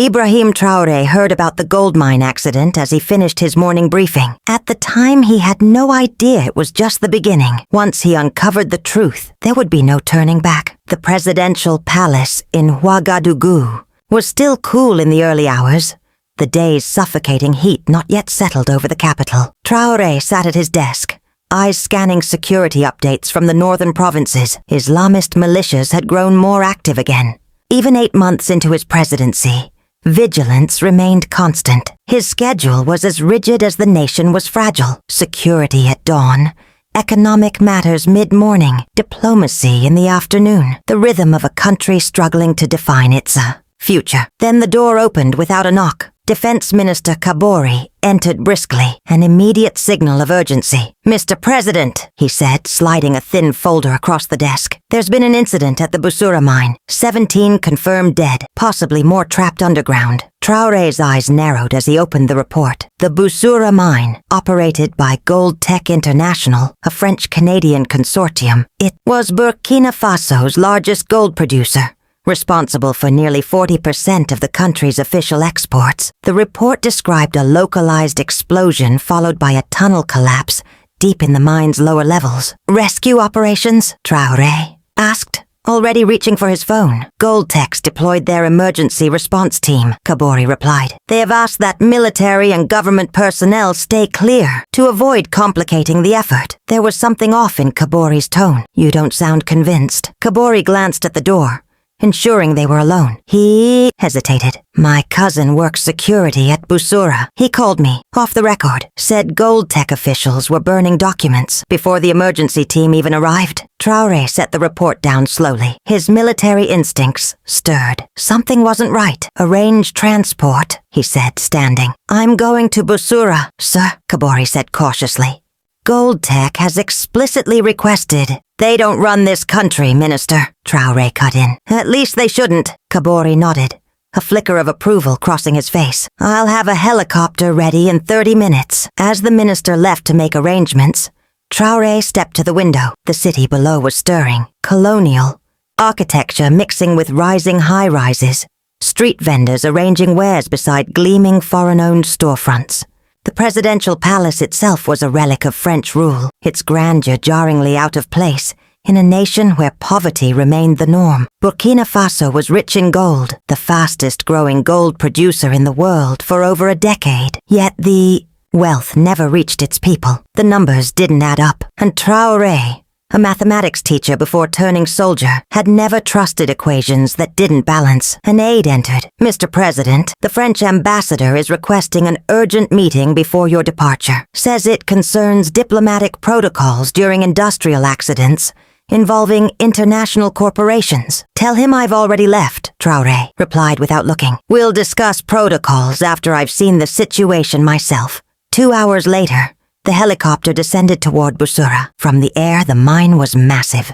Ibrahim Traoré heard about the gold mine accident as he finished his morning briefing. At the time, he had no idea it was just the beginning. Once he uncovered the truth, there would be no turning back. The presidential palace in Ouagadougou was still cool in the early hours, the day's suffocating heat not yet settled over the capital. Traoré sat at his desk, eyes scanning security updates from the northern provinces. Islamist militias had grown more active again. Even 8 months into his presidency, vigilance remained constant. His schedule was as rigid as the nation was fragile. Security at dawn, economic matters mid-morning, diplomacy in the afternoon, the rhythm of a country struggling to define its future. Then the door opened without a knock. Defense Minister Kabori entered briskly, an immediate signal of urgency. "Mr. President," he said, sliding a thin folder across the desk. "There's been an incident at the Busura mine. 17 confirmed dead, possibly more trapped underground." Traoré's eyes narrowed as he opened the report. The Busura mine, operated by Gold Tech International, a French-Canadian consortium. It was Burkina Faso's largest gold producer, responsible for nearly 40% of the country's official exports. The report described a localized explosion followed by a tunnel collapse deep in the mine's lower levels. "Rescue operations?" Traoré asked, already reaching for his phone. "Goldtex deployed their emergency response team," Kabori replied. "They have asked that military and government personnel stay clear to avoid complicating the effort." There was something off in Kabori's tone. "You don't sound convinced." Kabori glanced at the door, ensuring they were alone. He hesitated. "My cousin works security at Busura. He called me, off the record, said Gold Tech officials were burning documents before the emergency team even arrived." Traoré set the report down slowly. His military instincts stirred. Something wasn't right. "Arrange transport," he said, standing. "I'm going to Busura, sir," Kabori said cautiously. "Gold Tech has explicitly requested—" "They don't run this country, Minister," Traoré cut in. "At least they shouldn't." Kabori nodded, a flicker of approval crossing his face. "I'll have a helicopter ready in 30 minutes. As the minister left to make arrangements, Traoré stepped to the window. The city below was stirring. Colonial architecture mixing with rising high-rises. Street vendors arranging wares beside gleaming foreign-owned storefronts. The presidential palace itself was a relic of French rule, its grandeur jarringly out of place in a nation where poverty remained the norm. Burkina Faso was rich in gold, the fastest-growing gold producer in the world for over a decade. Yet the wealth never reached its people. The numbers didn't add up, and Traoré, a mathematics teacher before turning soldier, had never trusted equations that didn't balance. An aide entered. "Mr. President, the French ambassador is requesting an urgent meeting before your departure. Says it concerns diplomatic protocols during industrial accidents involving international corporations." "Tell him I've already left," Traoré replied without looking. "We'll discuss protocols after I've seen the situation myself." 2 hours later, the helicopter descended toward Busura. From the air, the mine was massive,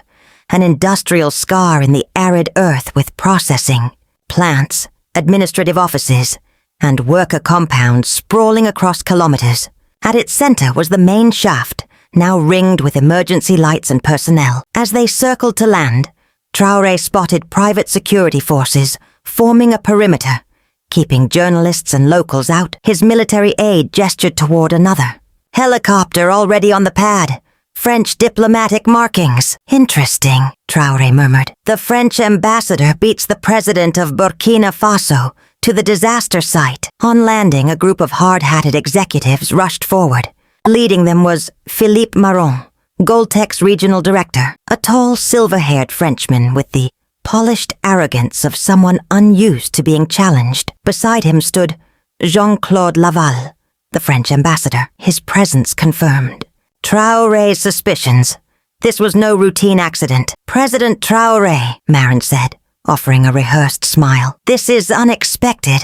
an industrial scar in the arid earth with processing, plants, administrative offices, and worker compounds sprawling across kilometers. At its center was the main shaft, now ringed with emergency lights and personnel. As they circled to land, Traoré spotted private security forces forming a perimeter, keeping journalists and locals out. His military aide gestured toward another. "Helicopter already on the pad. French diplomatic markings." "Interesting," Traoré murmured. "The French ambassador beats the president of Burkina Faso to the disaster site." On landing, a group of hard-hatted executives rushed forward. Leading them was Philippe Marron, Goldtech's regional director, a tall, silver-haired Frenchman with the polished arrogance of someone unused to being challenged. Beside him stood Jean-Claude Laval, the French ambassador, his presence confirmed Traoré's suspicions. This was no routine accident. "President Traoré," Marin said, offering a rehearsed smile. "This is unexpected.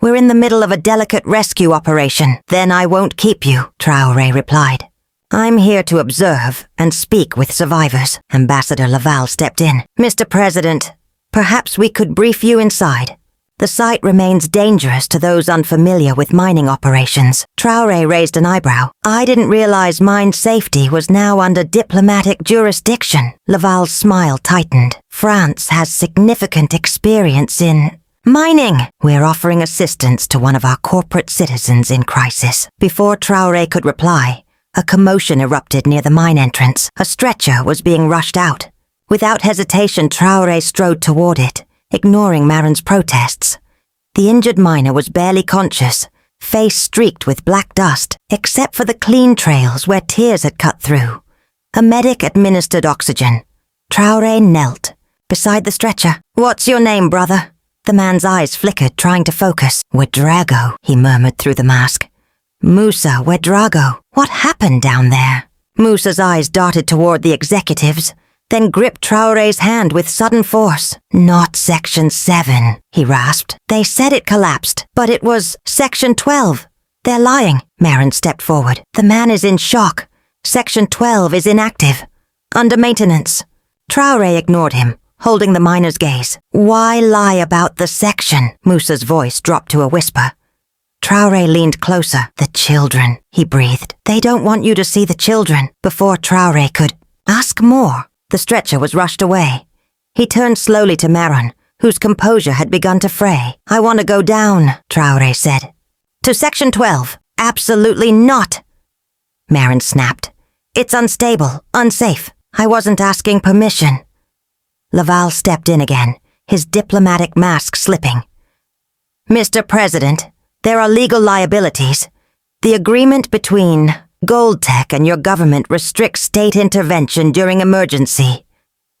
We're in the middle of a delicate rescue operation." "Then I won't keep you," Traoré replied. "I'm here to observe and speak with survivors." Ambassador Laval stepped in. "Mr. President, perhaps we could brief you inside. The site remains dangerous to those unfamiliar with mining operations." Traoré raised an eyebrow. "I didn't realize mine safety was now under diplomatic jurisdiction." Laval's smile tightened. "France has significant experience in Mining! We're offering assistance to one of our corporate citizens in crisis. Before Traoré could reply, a commotion erupted near the mine entrance. A stretcher was being rushed out. Without hesitation, Traoré strode toward it, ignoring Marin's protests. The injured miner was barely conscious, face streaked with black dust, except for the clean trails where tears had cut through. A medic administered oxygen. Traoré knelt beside the stretcher. "What's your name, brother?" The man's eyes flickered, trying to focus. "Ouedraogo," he murmured through the mask. "Moussa Ouedraogo. What happened down there?" Moussa's eyes darted toward the executives, then gripped Traoré's hand with sudden force. "Not Section 7, he rasped. "They said it collapsed, but it was Section 12. They're lying." Marin stepped forward. "The man is in shock. Section 12 is inactive. Under maintenance." Traoré ignored him, holding the miner's gaze. "Why lie about the section?" Moussa's voice dropped to a whisper. Traoré leaned closer. "The children," he breathed. "They don't want you to see the children." Before Traoré could ask more, the stretcher was rushed away. He turned slowly to Marin, whose composure had begun to fray. "I want to go down," Traoré said. "To Section 12. Absolutely not." Marin snapped. "It's unstable, unsafe. I wasn't asking permission." Laval stepped in again, his diplomatic mask slipping. "Mr. President, there are legal liabilities. The agreement between Goldtech and your government restricts state intervention during emergency.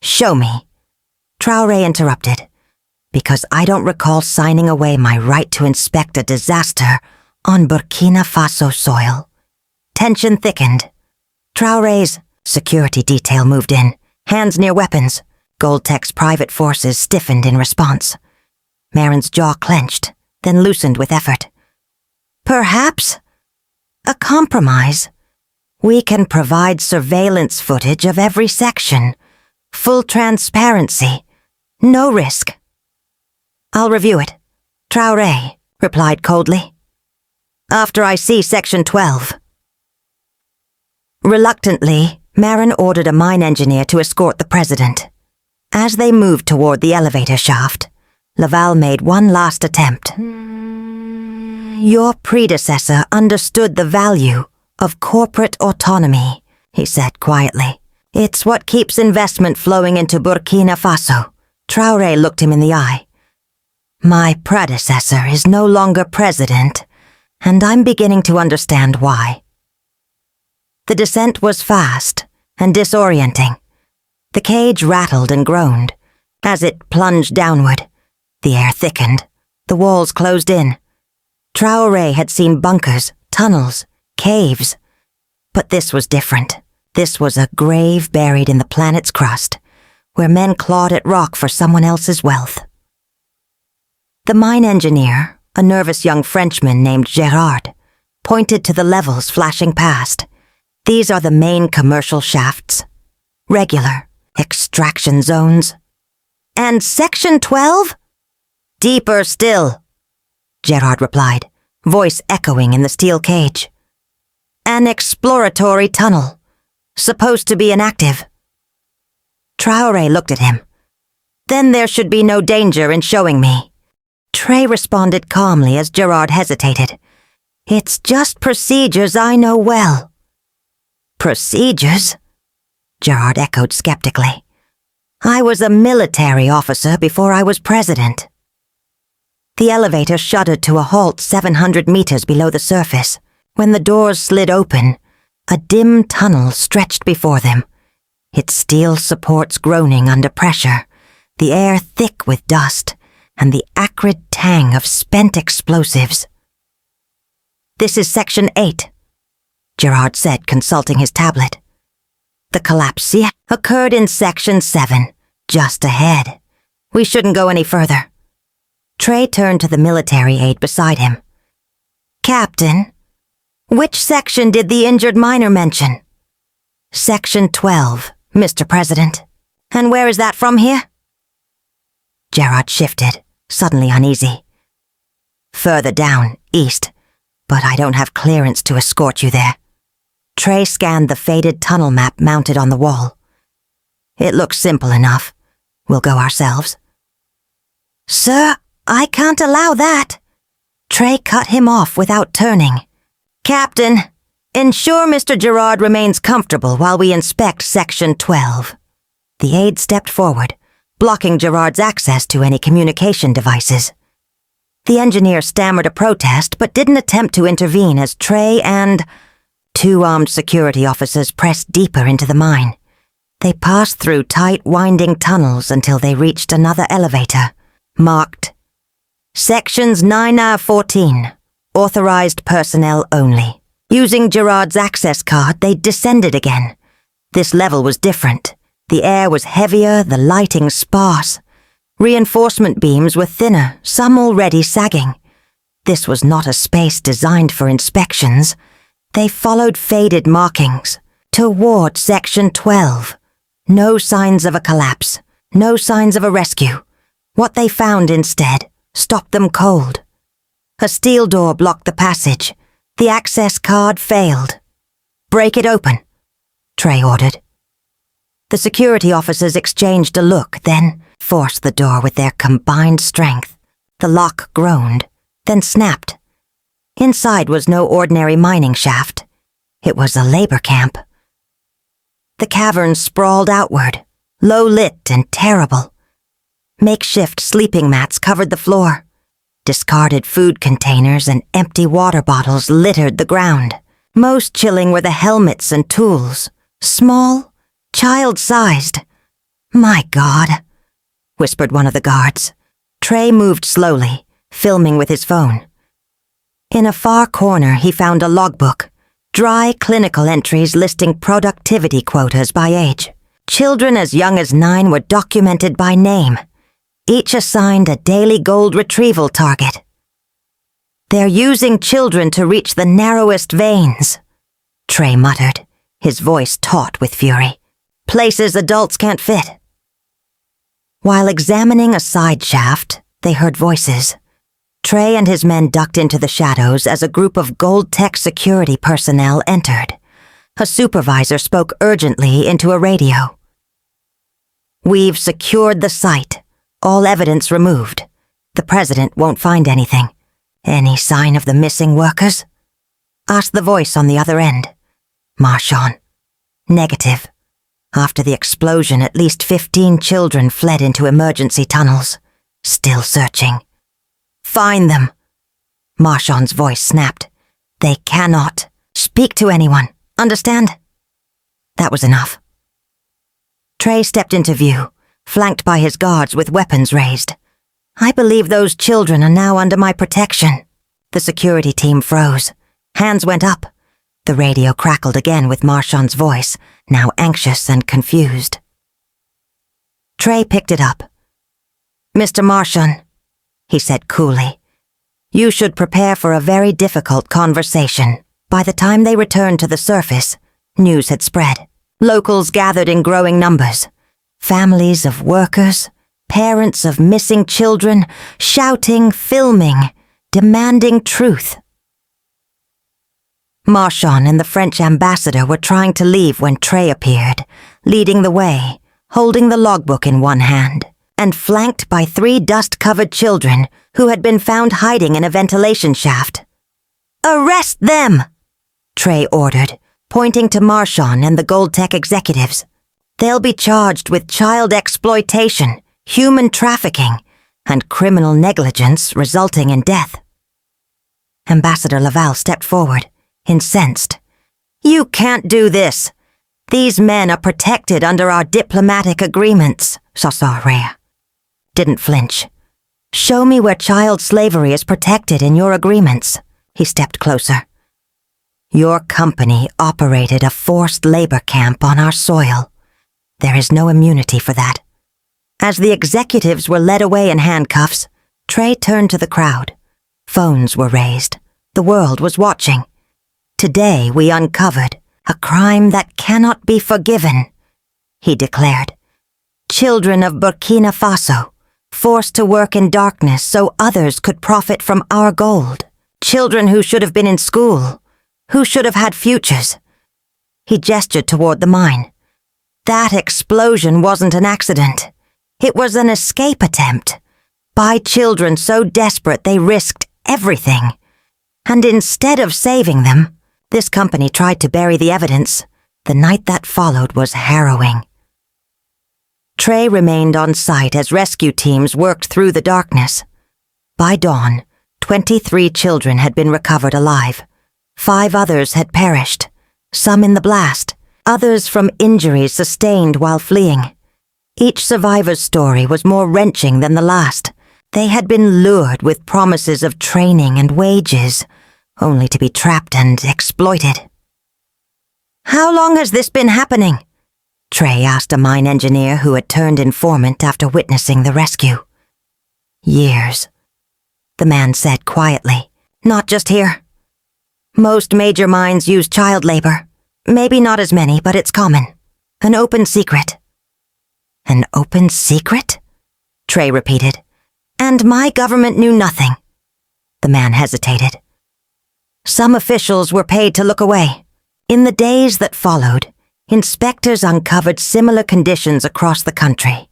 Show me." Traoré interrupted. "Because I don't recall signing away my right to inspect a disaster on Burkina Faso soil." Tension thickened. Traoré's security detail moved in, hands near weapons. Goldtech's private forces stiffened in response. Marin's jaw clenched, then loosened with effort. "Perhaps a compromise. We can provide surveillance footage of every section. Full transparency. No risk." "I'll review it," Traoré replied coldly. "After I see Section 12. Reluctantly, Marin ordered a mine engineer to escort the president. As they moved toward the elevator shaft, Laval made one last attempt. "Your predecessor understood the value of corporate autonomy," he said quietly. "It's what keeps investment flowing into Burkina Faso." Traoré looked him in the eye. "My predecessor is no longer president, and I'm beginning to understand why." The descent was fast and disorienting. The cage rattled and groaned. As it plunged downward, the air thickened, the walls closed in. Traoré had seen bunkers, tunnels, caves. But this was different. This was a grave buried in the planet's crust, where men clawed at rock for someone else's wealth. The mine engineer, a nervous young Frenchman named Gérard, pointed to the levels flashing past. "These are the main commercial shafts. Regular extraction zones." "And Section 12? "Deeper still," Gérard replied, voice echoing in the steel cage. "An exploratory tunnel, supposed to be inactive." Traoré looked at him. "Then there should be no danger in showing me." Trey responded calmly as Gérard hesitated. "It's just procedures I know well." "Procedures?" Gérard echoed skeptically. "I was a military officer before I was president." The elevator shuddered to a halt 700 meters below the surface. When the doors slid open, a dim tunnel stretched before them, its steel supports groaning under pressure, the air thick with dust, and the acrid tang of spent explosives. "This is Section 8, Gérard said, consulting his tablet. "The collapse occurred in Section 7, just ahead. We shouldn't go any further." Trey turned to the military aide beside him. "Captain, which section did the injured miner mention?" "Section 12, Mr. President." "And where is that from here?" Gérard shifted, suddenly uneasy. "Further down, east, but I don't have clearance to escort you there." Trey scanned the faded tunnel map mounted on the wall. "It looks simple enough. We'll go ourselves." "Sir," I can't allow that. Trey cut him off without turning. Captain, ensure Mr. Gerard remains comfortable while we inspect Section 12. The aide stepped forward, blocking Gerard's access to any communication devices. The engineer stammered a protest but didn't attempt to intervene as Trey and 2 armed security officers pressed deeper into the mine. They passed through tight, winding tunnels until they reached another elevator, marked Sections 9-14, authorized personnel only. Using Gerard's access card, they descended again. This level was different. The air was heavier, the lighting sparse. Reinforcement beams were thinner, some already sagging. This was not a space designed for inspections. They followed faded markings toward Section 12. No signs of a collapse, no signs of a rescue. What they found instead stopped them cold. A steel door blocked the passage. The access card failed. "Break it open," Trey ordered. The security officers exchanged a look, then forced the door with their combined strength. The lock groaned, then snapped. Inside was no ordinary mining shaft. It was a labor camp. The cavern sprawled outward, low-lit and terrible. Makeshift sleeping mats covered the floor. Discarded food containers and empty water bottles littered the ground. Most chilling were the helmets and tools. Small, child-sized. "My God," whispered one of the guards. Trey moved slowly, filming with his phone. In a far corner, he found a logbook. Dry clinical entries listing productivity quotas by age. Children as young as 9 were documented by name. Each assigned a daily gold retrieval target. "They're using children to reach the narrowest veins," Trey muttered, his voice taut with fury. "Places adults can't fit." While examining a side shaft, they heard voices. Trey and his men ducked into the shadows as a group of Gold Tech security personnel entered. A supervisor spoke urgently into a radio. "We've secured the site. All evidence removed. The president won't find anything. Any sign of the missing workers?" asked the voice on the other end. "Marchand. Negative. After the explosion, at least 15 children fled into emergency tunnels. Still searching." "Find them," Marchand's voice snapped. "They cannot speak to anyone. Understand?" That was enough. Trey stepped into view, flanked by his guards with weapons raised. "I believe those children are now under my protection." The security team froze. Hands went up. The radio crackled again with Marchand's voice, now anxious and confused. Trey picked it up. "Mr. Marchand," he said coolly, "you should prepare for a very difficult conversation." By the time they returned to the surface, news had spread. Locals gathered in growing numbers. Families of workers, parents of missing children, shouting, filming, demanding truth. Marchand and the French ambassador were trying to leave when Trey appeared, leading the way, holding the logbook in one hand, and flanked by 3 dust-covered children who had been found hiding in a ventilation shaft. "Arrest them!" Trey ordered, pointing to Marchand and the Gold Tech executives. "They'll be charged with child exploitation, human trafficking, and criminal negligence resulting in death." Ambassador Laval stepped forward, incensed. "You can't do this. These men are protected under our diplomatic agreements," Traoré didn't flinch. "Show me where child slavery is protected in your agreements." He stepped closer. "Your company operated a forced labor camp on our soil. There is no immunity for that." As the executives were led away in handcuffs, Trey turned to the crowd. Phones were raised. The world was watching. "Today we uncovered a crime that cannot be forgiven," he declared. "Children of Burkina Faso, forced to work in darkness so others could profit from our gold. Children who should have been in school, who should have had futures." He gestured toward the mine. "That explosion wasn't an accident. It was an escape attempt. by children so desperate they risked everything. And instead of saving them, this company tried to bury the evidence. The night that followed was harrowing. Trey remained on site as rescue teams worked through the darkness. By dawn, 23 children had been recovered alive. 5 others had perished, some in the blast, others from injuries sustained while fleeing. Each survivor's story was more wrenching than the last. They had been lured with promises of training and wages, only to be trapped and exploited. "How long has this been happening?" Trey asked a mine engineer who had turned informant after witnessing the rescue. "Years," the man said quietly. "Not just here. Most major mines use child labor. Maybe not as many, but it's common. An open secret." "An open secret?" Trey repeated. "And my government knew nothing." The man hesitated. "Some officials were paid to look away. In the days that followed, inspectors uncovered similar conditions across the country.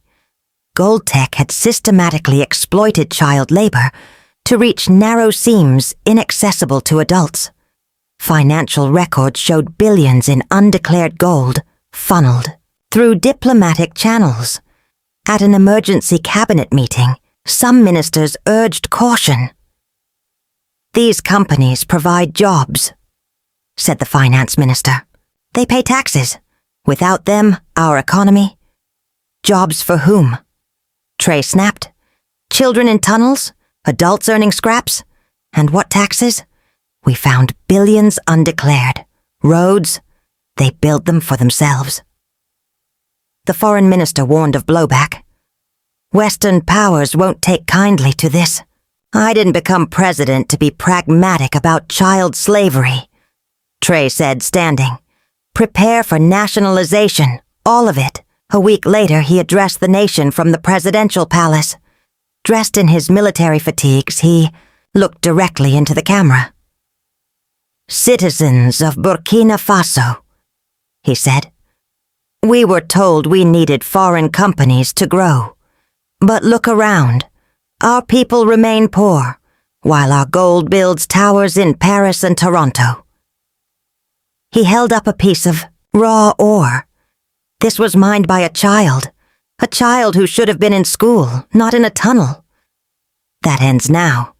Goldtech had systematically exploited child labor to reach narrow seams inaccessible to adults. Financial records showed billions in undeclared gold funneled through diplomatic channels. At an emergency cabinet meeting, some ministers urged caution. "These companies provide jobs," said the finance minister. "They pay taxes. Without them, our economy—" "Jobs for whom?" Trey snapped. "Children in tunnels? Adults earning scraps? And what taxes? We found billions undeclared. Roads? They build them for themselves." The foreign minister warned of blowback. "Western powers won't take kindly to this. I didn't become president to be pragmatic about child slavery," Trey said, standing. "Prepare for nationalization, all of it." A week later, he addressed the nation from the presidential palace. Dressed in his military fatigues, he looked directly into the camera. "Citizens of Burkina Faso," he said. "We were told we needed foreign companies to grow. But look around. Our people remain poor, while our gold builds towers in Paris and Toronto." He held up a piece of raw ore. This was mined by a child who should have been in school, not in a tunnel. That ends now.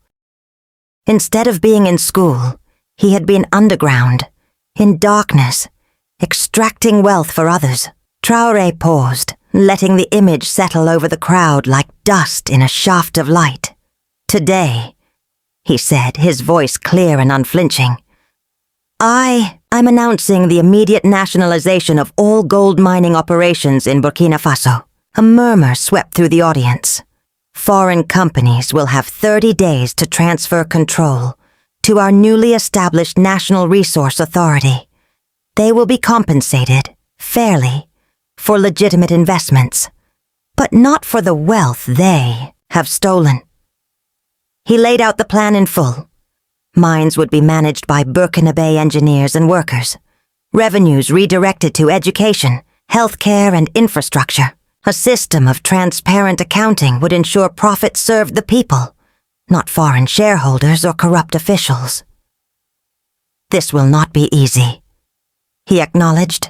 Instead of being in school, he had been underground, in darkness, extracting wealth for others. Traoré paused, letting the image settle over the crowd like dust in a shaft of light. "Today," he said, his voice clear and unflinching, I'm announcing the immediate nationalization of all gold mining operations in Burkina Faso." A murmur swept through the audience. "Foreign companies will have 30 days to transfer control to our newly established National Resource Authority. They will be compensated, fairly, for legitimate investments, but not for the wealth they have stolen." He laid out the plan in full. Mines would be managed by Burkina Faso engineers and workers. Revenues redirected to education, healthcare, and infrastructure. A system of transparent accounting would ensure profits served the people, not foreign shareholders or corrupt officials. "This will not be easy," he acknowledged.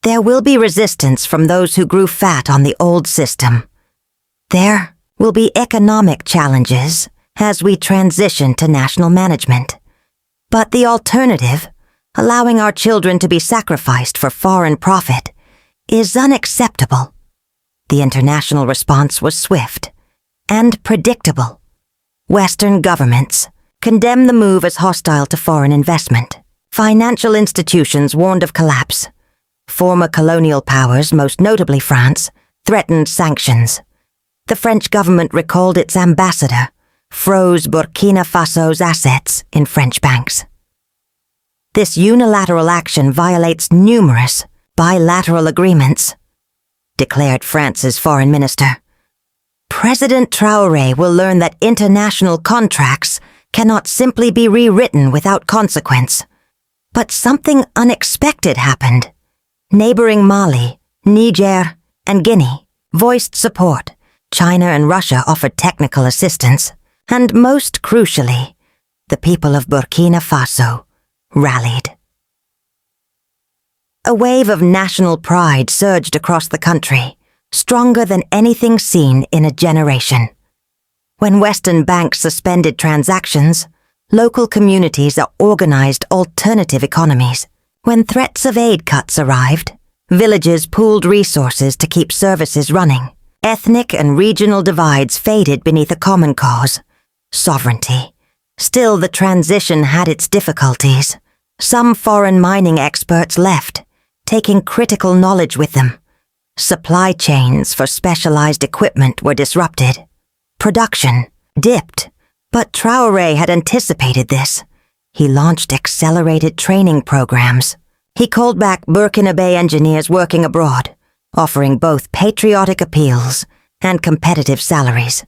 "There will be resistance from those who grew fat on the old system. There will be economic challenges as we transition to national management. But the alternative, allowing our children to be sacrificed for foreign profit, is unacceptable." The international response was swift and predictable. Western governments condemned the move as hostile to foreign investment. Financial institutions warned of collapse. Former colonial powers, most notably France, threatened sanctions. The French government recalled its ambassador, froze Burkina Faso's assets in French banks. This unilateral action violates numerous bilateral agreements, declared France's foreign minister. President Traoré will learn that international contracts cannot simply be rewritten without consequence. But something unexpected happened. Neighboring Mali, Niger, and Guinea voiced support, China and Russia offered technical assistance, and most crucially, the people of Burkina Faso rallied. A wave of national pride surged across the country, stronger than anything seen in a generation. When Western banks suspended transactions, local communities organized alternative economies. When threats of aid cuts arrived, villages pooled resources to keep services running. Ethnic and regional divides faded beneath a common cause: sovereignty. Still, the transition had its difficulties. Some foreign mining experts left, taking critical knowledge with them. Supply chains for specialized equipment were disrupted. Production dipped, but Traoré had anticipated this. He launched accelerated training programs. He called back Burkinabe engineers working abroad, offering both patriotic appeals and competitive salaries.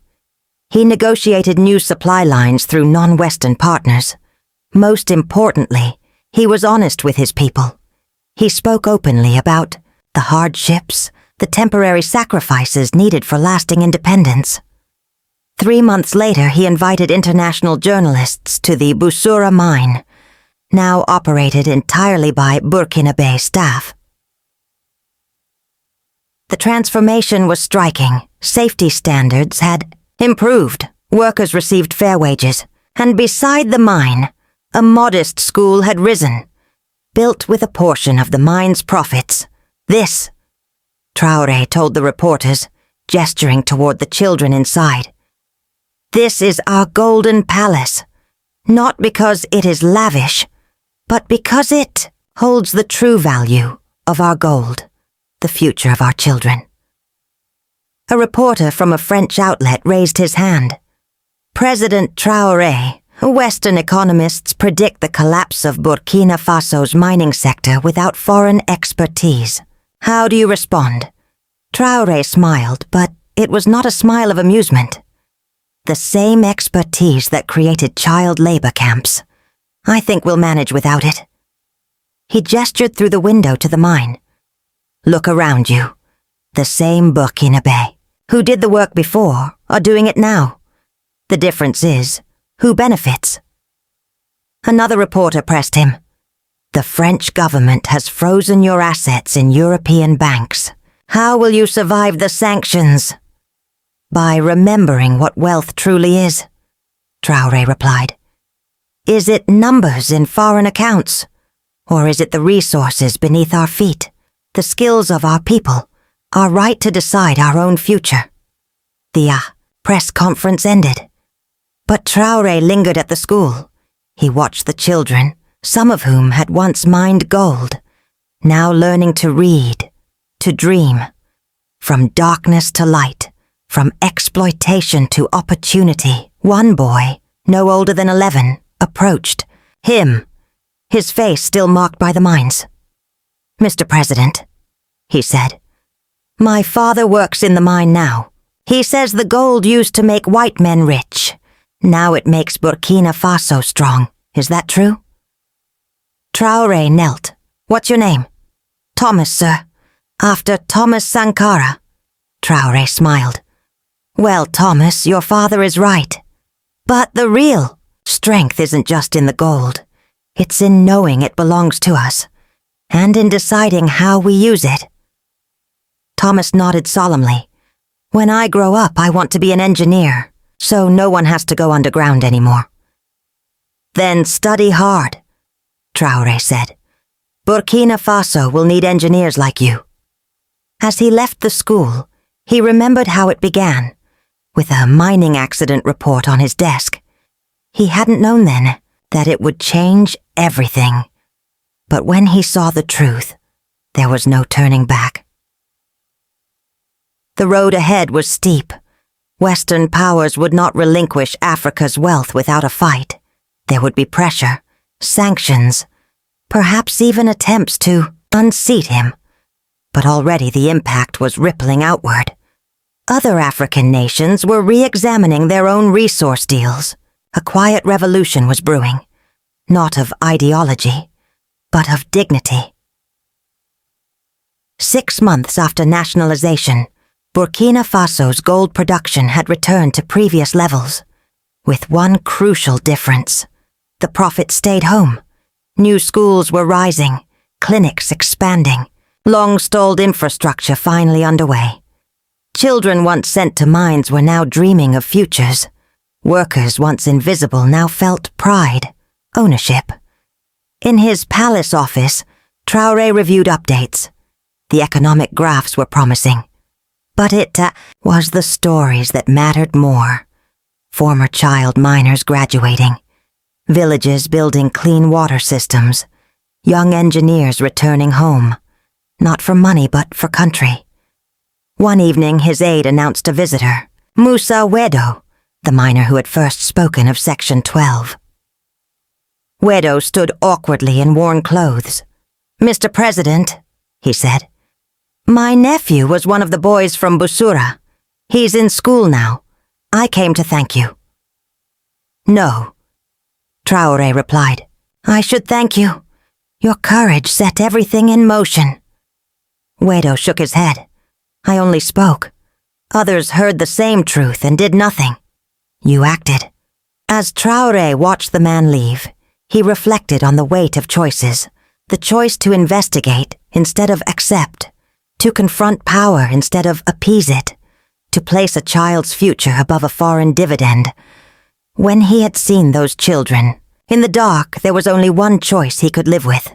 He negotiated new supply lines through non-Western partners. Most importantly, he was honest with his people. He spoke openly about the hardships, the temporary sacrifices needed for lasting independence. 3 months later, he invited international journalists to the Busura mine, now operated entirely by Burkinabe staff. The transformation was striking. Safety standards had improved. Workers received fair wages. And beside the mine, a modest school had risen, built with a portion of the mine's profits. This, Traoré told the reporters, gesturing toward the children inside. This is our golden palace, not because it is lavish, but because it holds the true value of our gold, the future of our children. A reporter from a French outlet raised his hand. President Traoré, Western economists predict the collapse of Burkina Faso's mining sector without foreign expertise. How do you respond? Traoré smiled, but it was not a smile of amusement. The same expertise that created child labor camps. I think we'll manage without it. He gestured through the window to the mine. Look around you. The same Burkinabe, who did the work before, are doing it now. The difference is, who benefits? Another reporter pressed him. The French government has frozen your assets in European banks. How will you survive the sanctions? By remembering what wealth truly is, Traoré replied. Is it numbers in foreign accounts? Or is it the resources beneath our feet, the skills of our people, our right to decide our own future? The press conference ended. But Traoré lingered at the school. He watched the children, some of whom had once mined gold, now learning to read, to dream. From darkness to light, from exploitation to opportunity, one boy, no older than 11, approached. Him, his face still marked by the mines. Mr. President, he said, my father works in the mine now. He says the gold used to make white men rich. Now it makes Burkina Faso strong. Is that true? Traoré knelt. What's your name? Thomas, sir. After Thomas Sankara. Traoré smiled. Well, Thomas, your father is right. But the real strength isn't just in the gold. It's in knowing it belongs to us, and in deciding how we use it. Thomas nodded solemnly. When I grow up, I want to be an engineer, so no one has to go underground anymore. Then study hard, Traoré said. Burkina Faso will need engineers like you. As he left the school, he remembered how it began, with a mining accident report on his desk. He hadn't known then that it would change everything. But when he saw the truth, there was no turning back. The road ahead was steep. Western powers would not relinquish Africa's wealth without a fight. There would be pressure, sanctions, perhaps even attempts to unseat him. But already the impact was rippling outward. Other African nations were re-examining their own resource deals. A quiet revolution was brewing, not of ideology, but of dignity. 6 months after nationalization, Burkina Faso's gold production had returned to previous levels, with one crucial difference. The prophet stayed home. New schools were rising, clinics expanding, long-stalled infrastructure finally underway. Children once sent to mines were now dreaming of futures. Workers once invisible now felt pride, ownership. In his palace office, Traoré reviewed updates. The economic graphs were promising. But it was the stories that mattered more. Former child miners graduating, villages building clean water systems, young engineers returning home, not for money but for country. One evening his aide announced a visitor, Musa Wedo, the miner who had first spoken of Section 12. Wedo stood awkwardly in worn clothes. "Mr. President," he said, "my nephew was one of the boys from Busura. He's in school now. I came to thank you." "No," Traoré replied. "I should thank you. Your courage set everything in motion." Wedo shook his head. "I only spoke. Others heard the same truth and did nothing. You acted." As Traoré watched the man leave, he reflected on the weight of choices, the choice to investigate instead of accept, to confront power instead of appease it, to place a child's future above a foreign dividend. When he had seen those children, in the dark there was only one choice he could live with.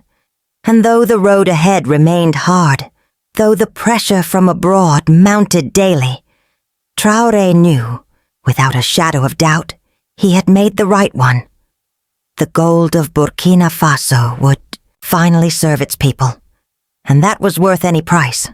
And though the road ahead remained hard, though the pressure from abroad mounted daily, Traoré knew, without a shadow of doubt, he had made the right one. The gold of Burkina Faso would finally serve its people, and that was worth any price.